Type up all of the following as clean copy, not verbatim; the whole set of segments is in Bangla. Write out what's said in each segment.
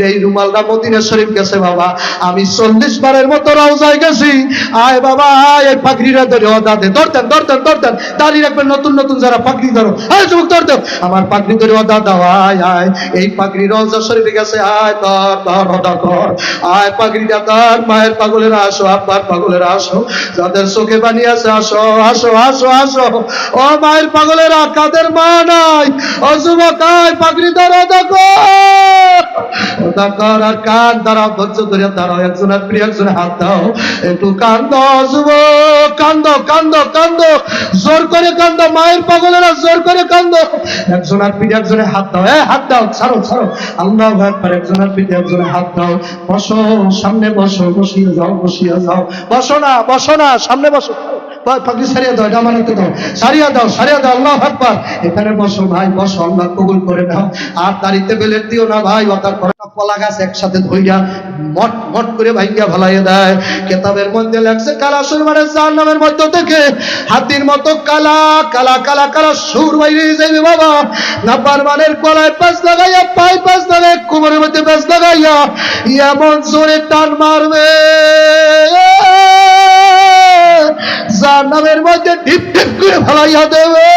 এই রুমালটা মদিনা শরীফ গেছে বাবা, আমি 40 বারের মতো রওজায় গেছি। আয় বাবা আয়, এই পাগড়িটা ধরে দাদে ধরতেন দাঁড়িয়ে রাখবেন, নতুন নতুন যারা পাগড়ি ধরো, আয় যুবক ধরতেন, আমার পাগড়ি ধরে দাদা আয় আয়, এই পাগড়ি রওজা শরীফে গেছে, আয় ধর আয় পাগড়িটা ধর। মায়ের পাগলেরা আসো, আব্বার পাগলেরা আসো, যাদের চোখে পানি আছে আসো আসো আসো আসো। ও মায়ের পাগলেরা, কাদের মা নাই, ও যুবক আয় পাগড়ি ধরো দেখো। আর কান দাঁড়াও, ধৈর্য ধরে দাঁড়াও, একজনের প্রিয় একজনের হাত দাও, একটু কান্দ যুবক, কান্দ জোর করে কান্দ, মায়ের পাগলেরা জোর করে কান্দ। একজনের পিঠে একজনের হাত দাও, হাত দাও, ছাড়ো আল্লাহু আকবার, একজনের পিঠে একজনের হাত দাও। বসো, সামনে বসো, বসিয়ে যাও বসো না সামনে বসো, পাগড়ি সারিয়া দাও, জামানাতে দাও, সারিয়া দাও আল্লাহু আকবার। এখানে বসো ভাই, বসো, আল্লাহ কবুল করে নাও। আর দাড়িতে বেলেট দিও না ভাই, অতার করা কলা গাছ একসাথে ধইরা মট করে ভাঙ্গিয়া ভালাইয়া দেয়। কেতাবের মধ্যে লেখছে কালাসুর মানে জাহান্নামের মধ্য থেকে হাতির মতো কালা কালা কালা কালা সুর বাইরে যাইবে বাবা। নাফরমানের গলায় পাঁচ লাগাইয়া, পায়ে পাঁচ লাগাইয়া, কোমরের মধ্যে পাঁচ লাগাইয়া এমন জোরে টান মারবে, জাহান্নামের মধ্যে ঢিপ ঢিপ করে ভালাইয়া দেবে,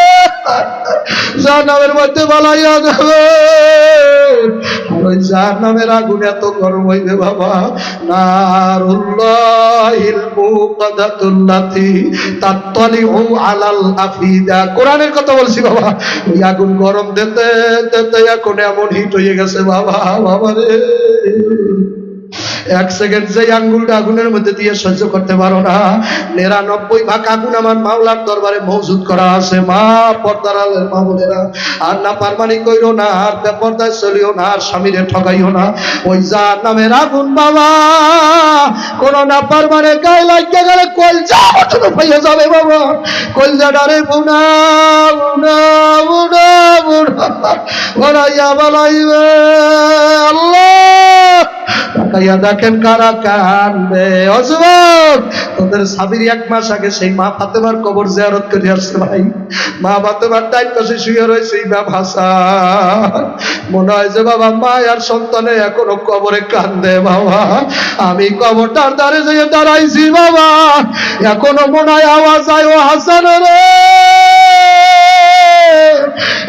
জাহান্নামের মধ্যে ভালাইয়া দেবে। ওই জাহান্নামের আগুন এত গরম হইবে বাবা, নারুল্লাহিল মুকাদাতুল্লাতি তাত্তালিউ আলাল আফিদা। কোরআনের কথা বলছি বাবা। ওই আগুন গরম দিতে দিতে এখন এমন হিট হয়ে গেছে বাবা, বাবারে। 1 সেকেন্ড যে আঙ্গুলটা আগুনের মধ্যে দিয়ে সহ্য করতে পারো না, 99 ভাগ আগুন আমার মাওলার দরবারে মওজুদ করা আছে। মা পর্দার আলের মা বোনেরা, আর না পারমানি কইরো না, আর বেপরদায় চলিও না, আর স্বামীরে ঠকাইও না। ওই জাহান্নামের আগুন বাবা, কোন না পারমানে গায়ে লাগিয়ে গেলে কলজা মতো হয়ে যাবে বাবা, কলজাটারে বুনা বুনা বুনা বুনা বানাইয়া বানাইবে। আল্লাহ তাকাইয়া দেখেন কারা কান্দে। ও যুবক, তোদের সাবির 1 মাস আগে সেই মা ফাতেমার কবর জিয়ারত করে আসছে ভাই। মা ফাতেমার ডাইন পাশে শুয়ে রয়েছে ইমাম হাসান। মনে হয় যে বাবা মা আর সন্তানে এখনো কবরে কান্দে বাবা। আমি কবরটার ধারে যেয়ে দাঁড়াইছি বাবা, এখনো মনে হয় আওয়াজ হয়, ও হাসান রে,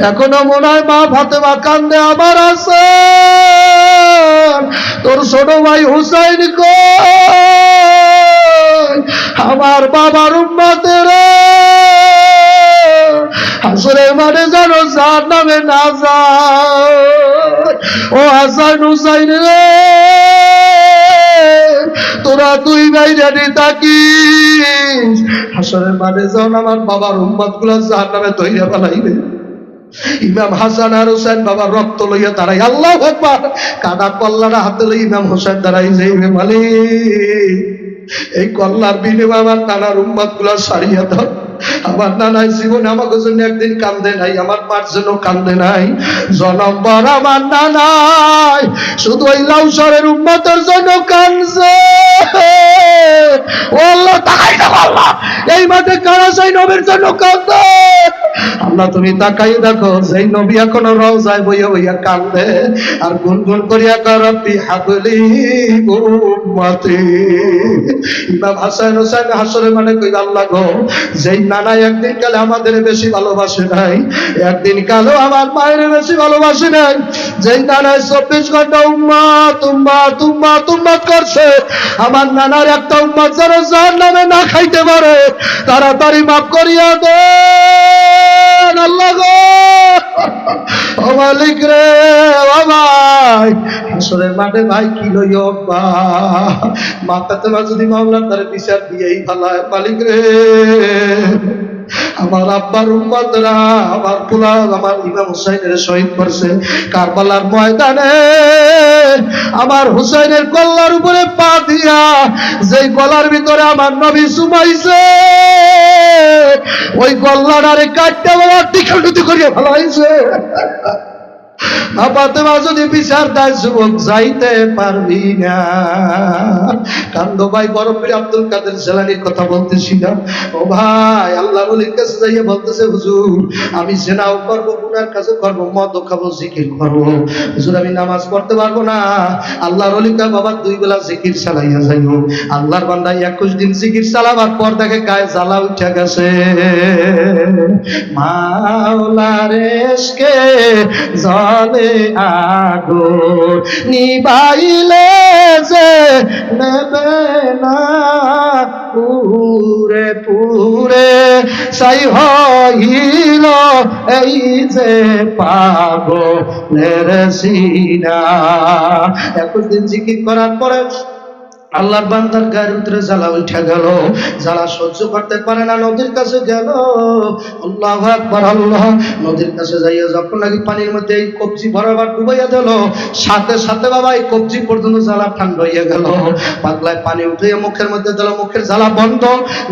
এখনো মনে হয় মা ফাতেমা কান্দে, আমার হাসান, তোর ছোট ভাই হুসাইন কই, আমার বাবার উম্মতেরা হাসরের মাঠে যেন জাহান্নামে না যায়। ও হাসান হুসাইন রে, তোরা 2 ভাই রেডি থাকিস, হাসরের মাঠে যেন আমার বাবার উম্মতগুলো জাহান্নামে ধইরা ফেলাইবে। ইমাম হাসান আর হুসাইন বাবার রক্ত লইয়া দাঁড়াই, আল্লাহু আকবার, কাটা কল্লাটা হাতে লই ইমাম হোসেন দাঁড়াই যাইবে, মালিক এই কল্লার বিনিময়ে আমার নানার উম্মতগুলো সারিয়া দাও। আমার নানাই জীবনে আমাকে জন্য একদিন কান্দে নাই, আমার মার জন্য কান্দে নাই, জনম্বর আমার নানাই শুধু ওই লাউসরের উম্মতের জন্য কান্দছে। ও আল্লাহ, তাকাই দেখো আল্লাহ, এই মাঠে কারা সেই নবীর জন্য কান্দে। আল্লাহ তুমি তাকাই দেখো, সেই নবী এখনো রওজায় বইয়া বইয়া কান্দে আর গুনগুন করিয়া রব্বি হাবলি উম্মতি। ইমাম হাসান হোসেন হাসরে মানে কই, আল্লাহ গো, যেই নানা একদিন কালে আমাদের বেশি ভালোবাসে নাই, একদিন কালো আমার মায়ের বেশি ভালোবাসে নাই, যেই নানায় 24 ঘন্টা উম্মত উম্মত উম্মত উম্মত করছে, আমার নানার একটা উম্মত যেন জাহান্নামে না খাইতে পারে, তাড়াতাড়ি মাফ করিয়া দে আল্লাহ গো। ও মালিক রে, ও ভাই, হাসরের মাঠে ভাই কি লইও বা মাথাতে যদি মামলার তারে বিচার দিয়েই ভালায়, মালিক রে, আমার আব্বার উম্মতরা আমার পোলা আমার ইমাম হুসাইনের শহীদ করছে কারবালার ময়দানে। আমার হুসাইনের কল্লার উপরে পা দিয়া যেই গলার ভিতরে আমার নবী সুমাইছে, ওই গল্লাটারে কাটতে বাবা টিকাটুতি করিয়া ভালো হয়েছে। ফাতেমা যদি বিচার দেয় যুবক যাইতে পারবি না। কান্দ ভাই বড় পীর আব্দুল কাদের জিলানীর কথা বলতেছি না ও ভাই, আল্লাহর ওলির কাছে যাইয়ে বলতেছে হুজুর আমি জেনাও করবো, গুনার কাজও করবো, মদও খাবো, জিকির করবো, হুজুর আমি নামাজ পড়তে পারবো না। আল্লাহর ওলি কয় বাবা 2 বেলা জিকির চালাইয়া যাইও। আল্লাহর বান্দা 21 দিন জিকির চালাবার পর দেখে গায়ে জ্বালা উঠে গেছে। মাওলার ইশকে জলে আগুন নিবাইলে যে নেবে না পুরে পুরে, সাই হইল এই যে পাগলের সিনা। 21 দিন জিকির করার পরে আল্লাহর বান্দার গায়ের ভিতরে জ্বালা উঠে গেল, জ্বালা সহ্য করতে পারে না, নদীর কাছে গেল। আল্লাহু আকবার আল্লাহ। নদীর কাছে যাইয়া যখন নাকি পানির মধ্যে এই কবজি বরাবর ডুবাইয়া দিল, সাথে সাথে বাবা এই কবজি পর্যন্ত জ্বালা ঠান্ডা হইয়া গেল। পাগলায় পানি উঠে মুখের মধ্যে দিল, মুখের জ্বালা বন্ধ,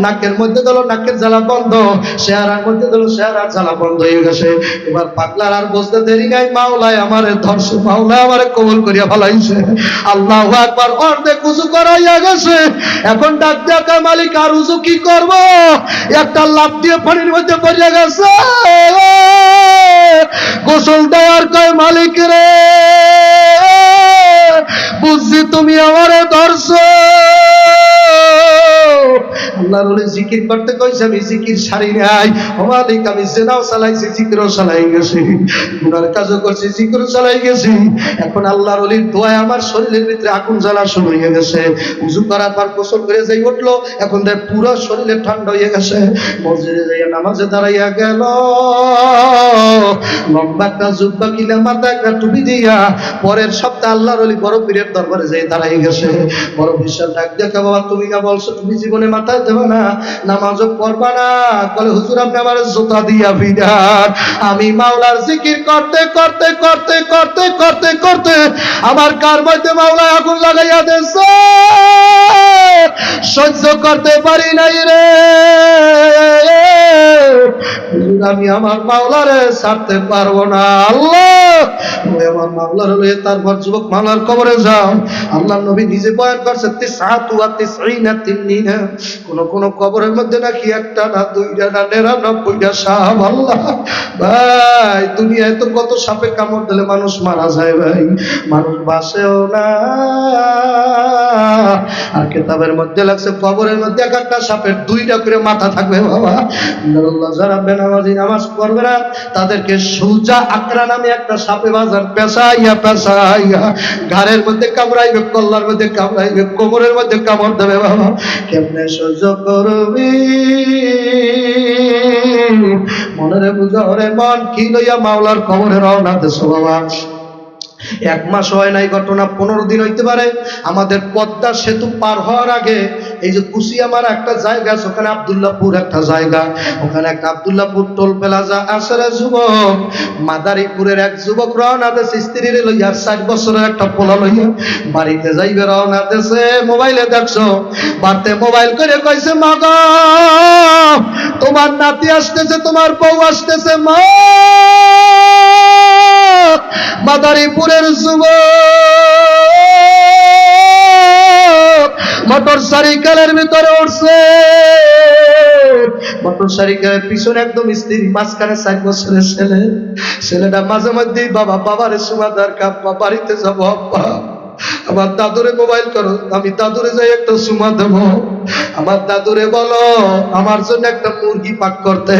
নাকের মধ্যে দিল, নাকের জ্বালা বন্ধ, চেহারার মধ্যে দিল, চেহারার জ্বালা বন্ধ হয়ে গেছে। এবার পাগলার আর বুঝতে দেরি নাই, মাওলায় আমারে ধরছে, মাওলায় আমারে কবুল করিয়া ফেলাইছে। আল্লাহু আকবার। অর্ধেক উযু করাইয়া গেছে, এখন ডাক দেখা মালিক আর উযু কি করব, একটা লাফ দিয়ে পানির মধ্যে পড়ে গেছে। গোসল দেওয়ার কয় মালিক রে বুঝছি তুমি আমারে ধরছো। আল্লাহর ওলি জিকির করতে কইছে, আমি জিকির ছাড়ি নাই ও মালিক, আমি জেনাও চালাইছি, জিকিরও চালাই গেছি, গুনার কাজও করছি, জিকিরও চালাই গেছি। এখন আল্লাহর ওলির দোয়ায় আমার শরীরের ভিতরে আগুন জ্বালা শুরু হয়ে গেছে। উযু করার পর গোসল করে যাই উঠলো, এখন দেখ পুরো শরীরে ঠান্ডা হয়ে গেছে। মসজিদে যাইয়া নামাজে দাঁড়াইয়া গেল, লম্বা একটা জুব্বা কিনা মাথা একটা টুপি দিয়া পরের সপ্তাহে আল্লাহর ওলি বড় পীরের দরবারে যাই দাঁড়াই গেছে। বড় বিশাল ডাক দেখা, বাবা তুমি না বলছো তুমি জীবনে মাথায় দেবে না, নামাজও পড়বা না, বলে হুজুর আপনি আমার জুতা দিয়া বিদার। আমি মাওলার জিকির করতে করতে করতে করতে করতে করতে আমার কার মধ্যে মাওলা আগুন লাগাইয়া দিয়েছে, সহ্য করতে পারি নাই রে। আমি আমার মাওলারে ছাড়তে পারবো না। আল্লাহ আমার মাওলার হলে তারপর যুবক মাওলার কবরে যাও। আল্লাহ নবী নিজে বয়ান করছে 99 কোন কোন কবরের মধ্যে নাকি একটা না, দুইটা না, 99টা সাপ। আল্লাহ ভাই দুনিয়ায় তো কত সাপে কামড় দিলে মানুষ মারা যায় ভাই, মানুষ বাঁচেও না। আর কিতাবের মধ্যে লাগছে কবরের মধ্যে এক একটা সাপের 2টা করে মাথা থাকবে। বাবা যারা বেনামাজি নামাজ পড়বে না তাদেরকে সুজা আকরা নামে একটা সাপে বাজার পেঁচাইয়া পেঁচাইয়া ঘাড়ের মধ্যে কামড়াইবে, কল্লার মধ্যে কামড়াইবে, কোমরের মধ্যে কামড় দেবে। বাবা কেমনে সহ্য করবি, মনের বুঝা ওরে মন কি লইয়া মাওলার কবরে রওনা দেশ। বাবা 1 মাস হয় নাই ঘটনা, 15 দিন হইতে পারে। আমাদের পদ্মা সেতু পার হওয়ার আগে এই যে কুশিয়ামার একটা জায়গা আছে, ওখানে আব্দুল্লাহপুর একটা জায়গা, ওখানে একটা আব্দুল্লাহপুর টোল প্লাজা আছে রে যুবক। মাদারীপুরের এক যুবক রওনা দেশে স্ত্রীর লইয়া, 60 বছরের একটা পোলা লইয়া বাড়িতে যাইবে রওনা দেশে। মোবাইলে দেখছো, বাড়তে মোবাইল করে কইছে মা গো তোমার নাতি আসতেছে, তোমার বউ আসতেছে। মা মাদারীপুরের যুবক মোটর সাইকেলের ভিতরে উঠছে, মোটর সাইকেলের পিছনে একদম স্ত্রী, মাঝখানে 4 বছরের ছেলে। ছেলেটা মাঝে মধ্যেই বাবা বাবারে সুমাদার কাপ্পা বাড়িতে যাবো, আব্বা আমার দাদুরে মোবাইল করো, আমি দাদুরে যাই একটা সুমা দেবো। আমার দাদুরে বলো আমার জন্য একটা মুরগি পাক করতে।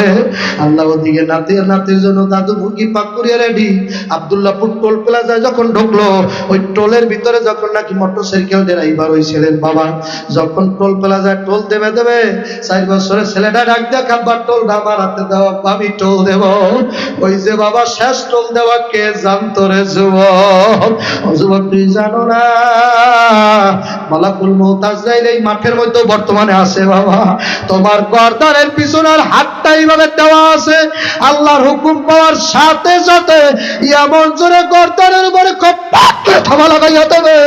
আল্লাহ ওদিকে নাতির জন্য দাদু মুরগি পাক করিয়া রেডি। আব্দুল্লাহপুর টোল প্লাজায় যখন ঢুকলো, ওই টোলের ভিতরে যখন নাকি মোটরসাইকেল ড্রাইভার ওই ছেলের বাবা যখন টোল প্লাজায় টোল দেবে 4 বছরের ছেলেটা ডাক দেয়া, খাবার টোলটা আমার হাতে দেওয়া, আমি টোল দেব। ওই যে বাবা শেষ টোল দেওয়া কে জানতো রে যুবক? যুবক তুই জানো না মালাকুল মউত আজরাইল এই মাঠের মধ্যে বর্তমানে আছে বাবা। তোমার গর্দানের পিছনের হাতটা এইভাবে দেওয়া আছে, আল্লাহর হুকুম পাওয়ার সাথে সাথে এমন জোরে গর্দানের উপরে কপাট করে থাবা লাগাইয়া দেবে,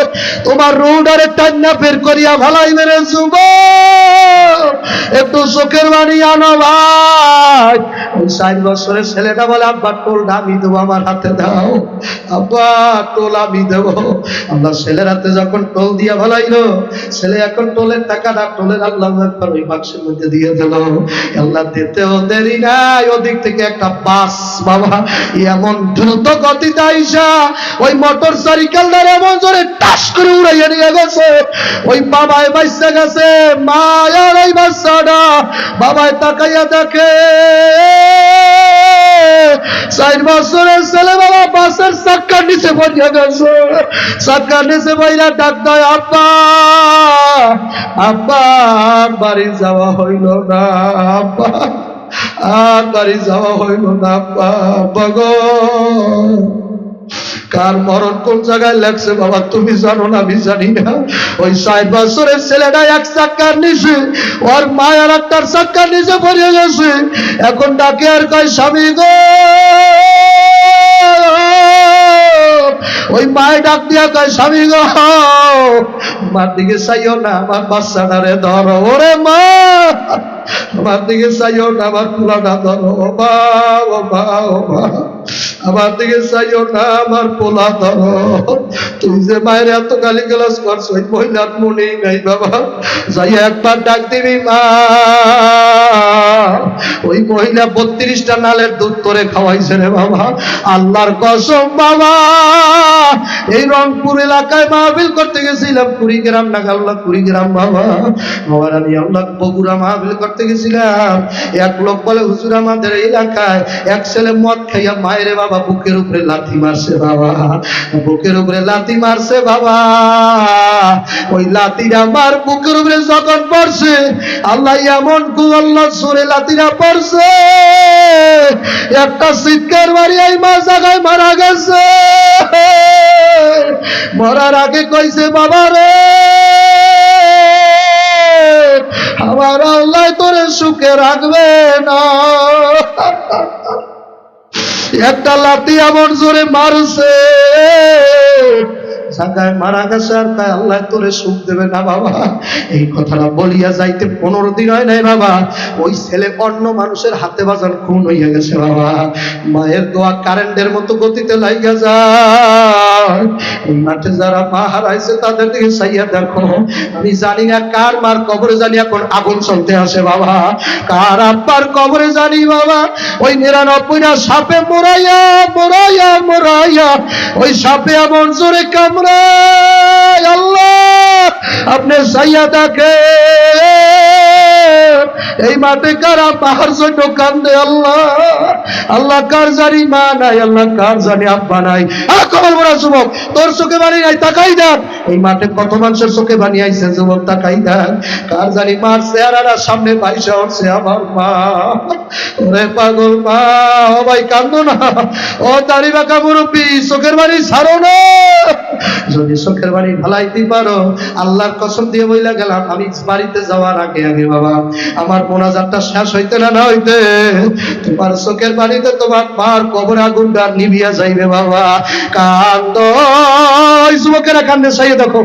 তোমার রুডারে টান্না বের করিয়া ভালাইবে রে যুবক। একটু চোখের বাণী আনো ভাই। ওই ৬০ বছরের ছেলেটা বলে, আব্বা টোলটা আমি দেবো, আমার হাতে দাও। আব্বা টোল আমি দেবো। আল্লাহ ছেলের হাতে যখন টোল দিয়া ভালাইলো, ছেলে এখন টোলের টাকাটা টোলের আল্লাহ একবার ওই বাক্সের মধ্যে দিয়ে দিল। আল্লাহ দিতেও দেরি নাই, ওদিক থেকে একটা বাস বাবা এমন দ্রুত গতিতে আইসা ওই মোটর সাইকেলটার এমন জোরে টাস করে উড়াইয়া নিয়ে গেছে। ওই বাবায় বাচ্চা গেছে, মা আর ওই বাচ্চাটা বাবায় তাকাইয়া দেখে ৬০ বছরের ছেলে বাবা বাসের চাক্কার নিচে পড়িয়া গেছে। চাক্কার নিচে বইরা ডাক দেয়, আব্বা আব্বা বাড়ি যাওয়া হইল না, আব্বা আর বাড়ি যাওয়া হইল না, আব্বা বগো। কার মরণ কোন জায়গায় লাগছে বাবা তুমি জানো না, আমি জানি না। ওই ৬০ বছরের ছেলেটা এক চাক্কার নিচে, ওর মায়ের একটার চাক্কার নিচে পড়ে গেছে। এখন ডাকে আর কয়, স্বামী গো। ওই মায় ডাক দিয়া কয়, স্বামী গো মার দিকে চাইও না, আমার বাচ্চাটারে ধরো। ওরে মা আমার দিকে চাইও না, আমার পোলাটা ধরো। ও মা ও মা ও মা আমার দিকে চাইও না, আমার পোলা ধরো। তুই যে মায়ের এত গালি গালাজ করছো, ওই মহিলার মনেই নাই বাবা। যাই একবার ডাক দিবি মা। ওই মহিলা ৩২টা নালের দুধ করে খাওয়াইছে রে বাবা। আল্লাহর কসম বাবা, এই রংপুর এলাকায় মাহফিল করতে গেছিলাম, কুড়িগ্রাম নাগাল্লা কুড়িগ্রাম বাবা। আবার আমি আল্লাহ বগুড়া মাহফিল করতে গেছিলাম। এক লোক বলে, হুজুর আমাদের এলাকায় এক ছেলে মদ খাইয়া মায়ের বাবা বুকের উপরে লাথি মারছে বাবা, বুকের উপরে লাথি মারছে বাবা। ওই লাথিটা আমার বুকের উপরে যখন পড়ছে, আল্লাহ এমন আল্লাহ সরে লাথিটা পড়ছে, একটা চিৎকার মারিয়া মা জায়গায় মারা গেছে। মরার আগে কইছে, বাবা রে আমার আল্লাহ তোরে সুখে রাখবে না। একটা লাথি এমন জোরে মারছে, জায়গায় মারা গেছে। আর তাই আল্লাহ তোরে সুখ দেবে না বাবা। এই কথাটা বলিয়া যাইতে 15 দিন হয় নাই বাবা, ওই ছেলে অন্য মানুষের হাতে বাজার খুন হইয়া গেছে বাবা। মায়ের দোয়া কারেন্টের মতো গতিতে লাইগা যায়। এই মাঠে যারা মা হারাইছে তাদের দিকে চাইয়া দেখো। আমি জানি না কার মার কবরে জানি এখন আগুন চলতে আসে বাবা, কার আব্বার কবরে জানি বাবা ওই 99টা সাপে মোরাইয়া মোরাইয়া মোরাইয়া ওই সাপে এমন জোরে কামড়ায়। আল্লাহ আপনি চাইয়া দেখে এই মাঠে কারা পাহাড় জন্য কান্দে। আল্লাহ আল্লাহ কার জানি মা নাই, আল্লাহ কার জানি আব্বা নাই। কবর বড় যুবক, তোর চোখে বানি নাই, তাকাই দেখ এই মাঠে কত মানুষের চোখে বানিয়ে আইছে যুবক, তাকাই দেখ। কার জানি মার চেহারাটা সামনে বাইসা উঠছে, আমার মা। ওরে পাগল মা, ও ভাই কান্দো না, ও দাড়ি বাঁকা মুরব্বী, চোখের বাড়ি ছাড়ো না। যদি চোখের বাড়ি ভালাইতে পারো, আল্লাহর কসম দিয়ে বইলা গেলাম, আমি বাড়িতে যাওয়ার আগে আগে বাবা আমার মোনাজাতটা শেষ হইতে না না হইতে তোমার চোখের বাড়িতে তোমার মার কবর আগুনটা নিভিয়া যাইবে বাবা। কান্দ ওই যুবকেরা কান্দে, চাইয়ে দেখো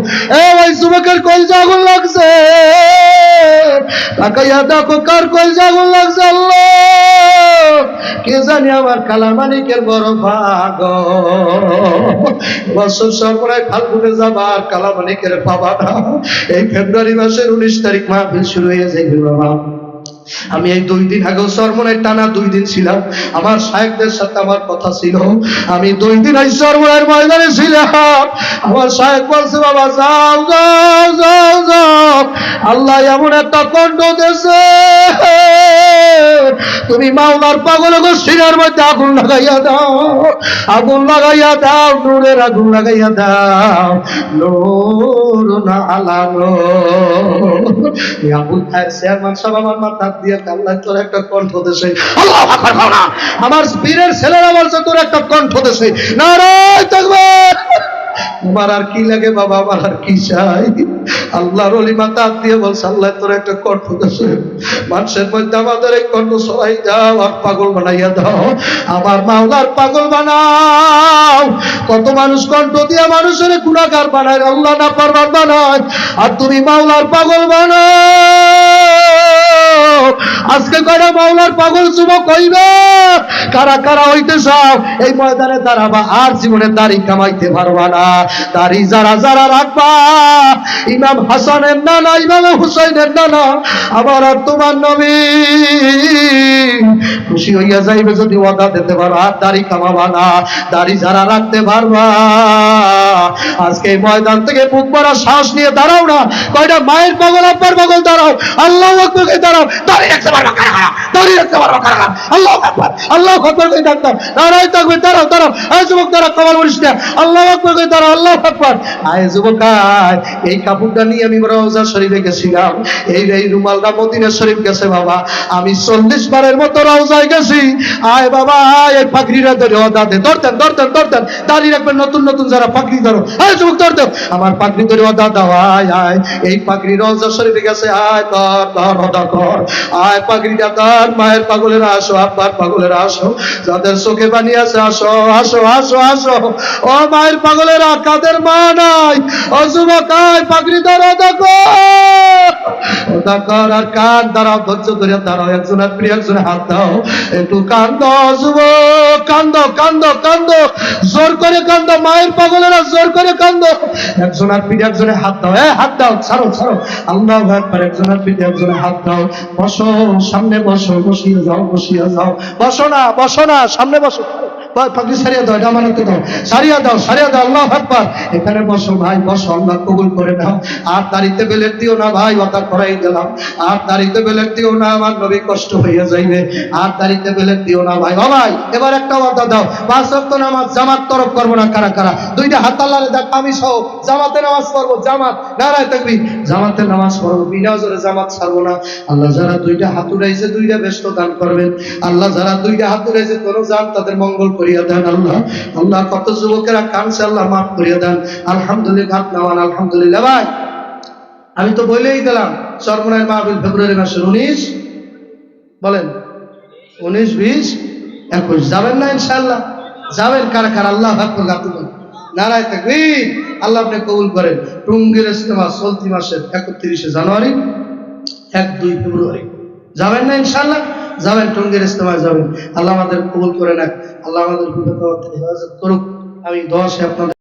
ওই যুবকের কলজা আগুন লাগছে, তাকাইয়া দেখো কার কলজা আগুন লাগছে। আল্লাহ কে জানি আমার কালামানিকের বড় ভাগ, বছর সর্বরায় ফাল্গুনে যাবার কালামানিকের পাবা না। এই ফেব্রুয়ারি মাসের 19 তারিখ মাহফিল শুরু হয়ে যাইবে বাবা। আমি এই 2 দিন আগেও চরমনের টানা 2 দিন ছিলাম, আমার শায়েখদের সাথে আমার কথা ছিল। আমি 2 দিন এই চরমনের ময়দানে ছিলাম, আমার শায়েখ বলছে, বাবা যাও যাও যাও যাও, আল্লাহ এমন একটা কণ্ঠ দিয়েছে, তুমি মাওলার পাগল গো সিনার মধ্যে আগুন লাগাইয়া দাও, আগুন লাগাইয়া দাও, নূরের আগুন লাগাইয়া দাও, নূর না আলা নূর। এই আবুল খায়ের চেয়ারম্যান সাহেব আমার মাথা দিয়ে আল্লাহ তোর একটা কণ্ঠ দেশে, আল্লাহু আকবার না, আমার পীরের ছেলেরা বলছে তোর একটা কণ্ঠ দেশে, নারায়ে তাকবীর। আমার আর কি লাগে বাবা, আমার আর কি চাই? আল্লাহর ওলি মাথা হাত দিয়ে বলছে, আল্লাহ তোর একটা কণ্ঠ আছে, মানুষের মধ্যে আমাদের এই কণ্ঠ সরাই দাও আর পাগল বানাইয়া দাও, আমার মাওলার পাগল বানাও। কত মানুষ কণ্ঠ দিয়ে মানুষের গুনাহগার বানায়, আল্লাহ না পারবার বানায়, আর তুমি মাওলার পাগল বানাও। আজকে কয়টা মাওলার পাগল যুবক হইবে? কারা কারা হইতে চাও? এই ময়দানে দাঁড়াবা, আর জীবনে দাড়ি কামাইতে পারবা না। দাড়ি যারা যারা রাখবা, ইমাম হাসানের নানা, ইমাম হুসাইনের নানা, আবার আর তোমার নবী খুশি হইয়া যাইবে যদি ওয়াদা দিতে পারো, আর দাড়ি কামাবা না। দাড়ি যারা রাখতে পারবা, আজকে এই ময়দান থেকে বুক ভরা শ্বাস নিয়ে দাঁড়াও না। কয়টা মায়ের পাগল, আব্বার পাগল দাঁড়াও, আল্লাহু আকবার কে দাঁড়াও। দাড়ি রাখতে পারবা কারা কারা? দাড়ি রাখতে পারবা কারা কারা? আল্লাহু আকবার, আল্লাহু আকবার কে ডাকতাম, নারায়ে তাকবীর, দাঁড়াও দাঁড়াও। আয় যুবক দাঁড়া, কবর বলিস না, আল্লাহু আকবার কে দাঁড়াও, আল্লাহু আকবার। আয় যুবক আয়, এই কাপড়টা নিয়ে আমি রওজা শরীফে গেছিলাম, এই রুমালটা মদিনা শরীফ গেছে বাবা, আমি 40 বারের মতো রওজায় গেছি। আয় বাবা আয়, এই পাগড়িটা ধরে ওদা দে, ধরতেন ধরতেন ধরতেন, দাঁড়িয়ে রাখবেন নতুন নতুন যারা পাগড়ি ধরো, আয় যুবক ধরতেন, আমার পাগড়ি ধরে ওদা দাও। আয় আয়, এই পাগড়ি রওজা শরীফে গেছে, আয় ধর ধর ওদা কর, আয় পাগড়িটা ধর। মায়ের পাগলেরা আসো, আব্বার পাগলেরা আসো, যাদের চোখে পানি আছে আসো আসো আসো আসো। ও মায়ের পাগলেরা, কাদের মা নাই? ও যুবক আয়, পাগড়ি ধর ওদা কর, ওদা কর। আর কান দাঁড়াও, ধৈর্য ধরে দাঁড়াও, একজনের প্রিয় একজনের হাত দাও, একটু কান্দ যুবক, কান্দ কান্দ কান্দ, জোর করে কান্দ, মায়ের পাগলেরা জোর করে কান্দ। একজনের পিঠে একজনের হাত দাও, হাত দাও, ছাড়ো ছাড়ো, আল্লাহু আকবার। একজনের পিঠে একজনের হাত দাও, বসো, সামনে বসো, বসিয়ে যাও, বসিয়ে যাও, বসো না বসো না, সামনে বসো, পাগড়ি সারিয়া দাও, এটা আমানতে দাও, সারিয়া দাও, সারিয়া দাও, আল্লাহু আকবার। এখানে বসো ভাই, বসো, আল্লাহ কবুল করে নাও। আর দাড়িতে বেলেট দিও না ভাই, কথা করাই দিলাম, আর দাড়িতে বেলেট দিও না, আমার নবী কষ্ট হইয়া যাইবে। আর দাড়িতে বেলেট দিও না ভাই। ও ভাই, এবার একটা ওয়াদা দাও, 5 ওয়াক্ত নামাজ জামাত তরফ করবো না। কারা কারা? দুইটা হাত আল্লাহরে দেখ, আমি সহ জামাতে নামাজ পড়বো, জামাত, নারায়ে তাকবীর, জামাতে নামাজ পড়বো, বিনা জোরে জামাত ছাড়বো না। আল্লাহ যারা দুইটা হাত উঠাইছে, দুইটা ব্যস্ত দান করবেন। আল্লাহ যারা দুইটা হাত উঠাইছে, কোন জান তাদের মঙ্গল করিয়া দেন। আল্লাহ আল্লাহ, কত যুবকেরা কানছে, আল্লাহ মাফ করিয়া দেন। আলহামদুলিল্লাহ, হাত নামান, আলহামদুলিল্লাহ। ভাই আমি তো বলেই দিলাম, চরমনাইয়ের মাহফিল ফেব্রুয়ারি মাসের 19, বলেন 19, 20, 21 যাবেন না ইনশাআল্লাহ? যাবেন কারা কারা? আল্লাহ আকবার, নারায়ে তাকবীর। আল্লাহ আপনি কবুল করেন। টঙ্গীর ইজতেমা চলতি মাসের 31 জানুয়ারি, 1-2 ফেব্রুয়ারি, যাবেন না ইনশাআল্লাহ? যাবেন, টঙ্গীর ইজতেমায় যাবেন। আল্লাহ আমাদের কবুল করে নেন, আল্লাহ আমাদের বিপদ থেকে হেফাজত করুক। আমি দোয়া সে আপনাদের